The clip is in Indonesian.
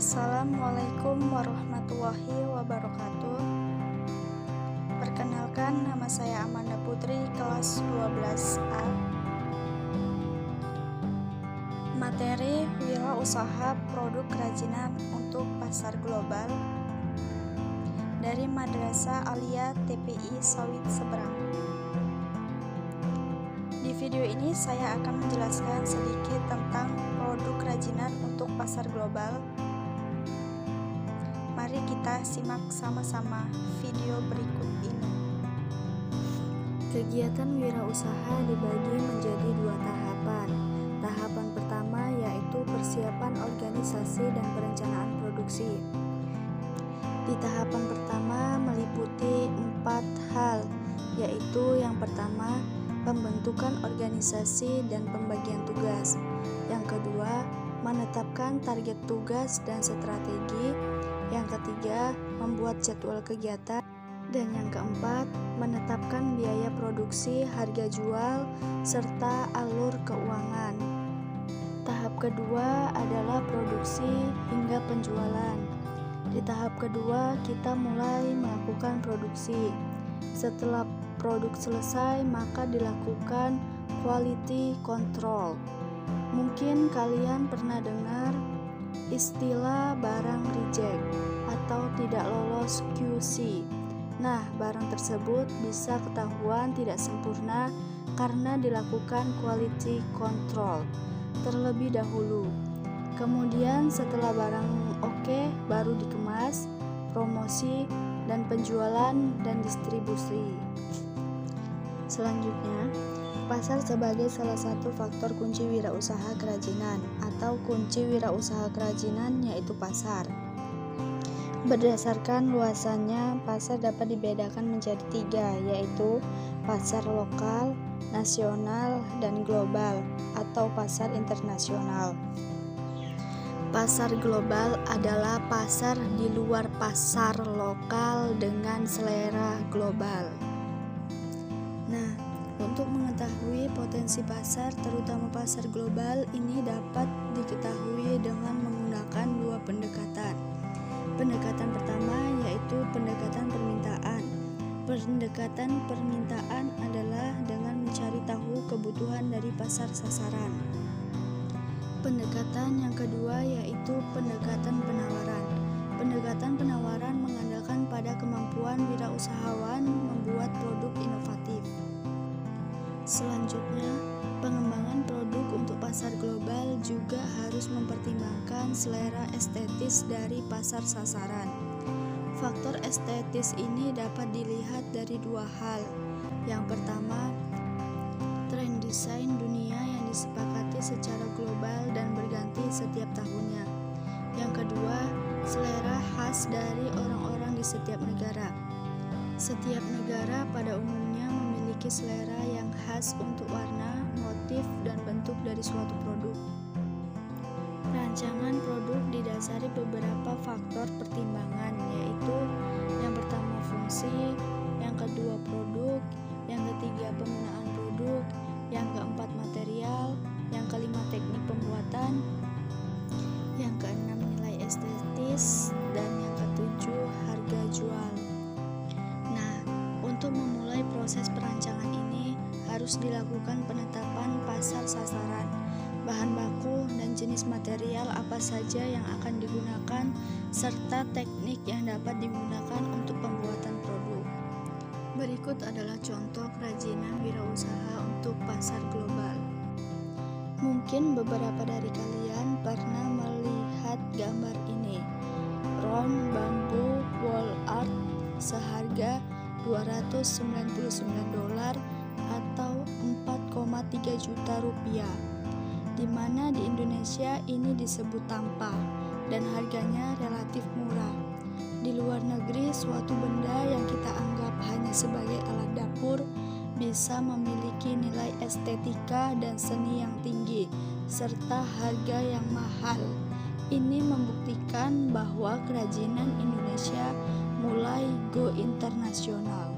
Assalamualaikum warahmatullahi wabarakatuh. Perkenalkan, nama saya Amanda Putri, kelas 12A. Materi wirausaha produk kerajinan untuk pasar global dari Madrasah Aliyah TPI Sawit Seberang. Di video ini saya akan menjelaskan sedikit tentang produk kerajinan untuk pasar global. Mari kita simak sama-sama video berikut ini. Kegiatan wirausaha dibagi menjadi dua tahapan. Tahapan pertama yaitu persiapan organisasi dan perencanaan produksi. Di tahapan pertama meliputi 4 hal, yaitu yang pertama, pembentukan organisasi dan pembagian tugas. Yang kedua, menetapkan target tugas dan strategi. Yang ketiga, membuat jadwal kegiatan. Dan yang keempat, menetapkan biaya produksi, harga jual, serta alur keuangan. Tahap kedua adalah produksi hingga penjualan. Di tahap kedua, kita mulai melakukan produksi. Setelah produk selesai, maka dilakukan quality control. Mungkin kalian pernah dengar istilah barang reject atau tidak lolos QC. Nah, barang tersebut bisa ketahuan tidak sempurna karena dilakukan quality control terlebih dahulu. Kemudian setelah barang oke, baru dikemas, promosi, dan penjualan dan distribusi. Selanjutnya, pasar sebagai salah satu faktor kunci wirausaha kerajinan atau kunci wirausaha kerajinan yaitu pasar. Berdasarkan luasannya, pasar dapat dibedakan menjadi 3, yaitu pasar lokal, nasional, dan global atau pasar internasional. Pasar global adalah pasar di luar pasar lokal dengan selera global. Nah, untuk mengetahui potensi pasar, terutama pasar global, ini dapat diketahui dengan menggunakan 2 pendekatan. Pendekatan pertama yaitu pendekatan permintaan. Pendekatan permintaan adalah dengan mencari tahu kebutuhan dari pasar sasaran. Pendekatan yang kedua yaitu pendekatan penawaran. Pendekatan penawaran mengandalkan pada kemampuan wirausahawan membuat produk inovatif. Selanjutnya, pengembangan produk untuk pasar global juga harus mempertimbangkan selera estetis dari pasar sasaran. Faktor estetis ini dapat dilihat dari 2 hal. Yang pertama, tren desain dunia yang disepakati secara global dan berganti setiap tahunnya. Yang kedua, selera khas dari orang-orang di setiap negara. Setiap negara pada umumnya memiliki selera yang khas untuk warna, motif, dan bentuk dari suatu produk. Rancangan produk didasari beberapa faktor pertimbangan, yaitu yang pertama fungsi, yang kedua produk, yang ketiga penggunaan produk, yang keempat material, yang kelima teknik pembuatan, yang keenam nilai estetis, dan yang ketujuh harga jual. Nah, untuk memulai proses perancangan ini harus dilakukan penetapan pasar sasaran, bahan baku dan jenis material apa saja yang akan digunakan, serta teknik yang dapat digunakan untuk pembuatan produk. Berikut adalah contoh kerajinan wirausaha untuk pasar global. Mungkin beberapa dari kalian pernah melihat gambar ini. Round bambu wall art seharga $299 atau 4,3 juta rupiah, di mana di Indonesia ini disebut tampah dan harganya relatif murah. Di luar negeri, suatu benda yang kita anggap hanya sebagai alat dapur bisa memiliki nilai estetika dan seni yang tinggi serta harga yang mahal. Ini membuktikan bahwa kerajinan Indonesia mulai go internasional.